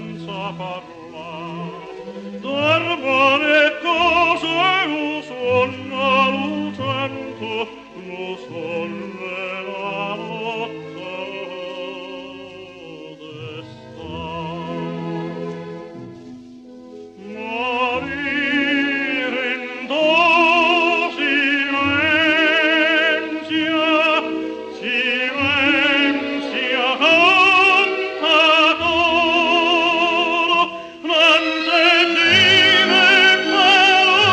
senza parlar. Dormo le cose usonna lucento, lo sole la notte desta. Morire in dosi silenzia cantatore, non sentire parole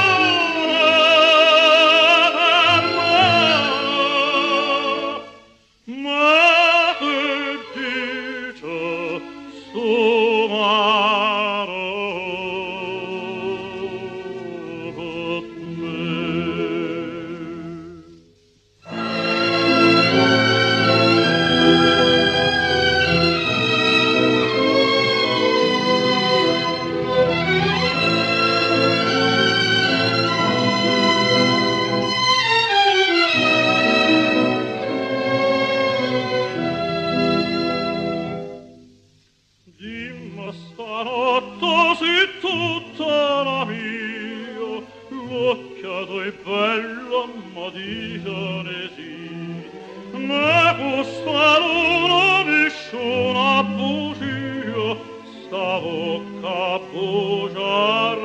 d'amore, ma che dice somaro con me. Dimma stanotte se tutta la mia, l'occhiato è bella ma dicene sì, ma questa luna nessuna bugia, sta bocca bugiarda.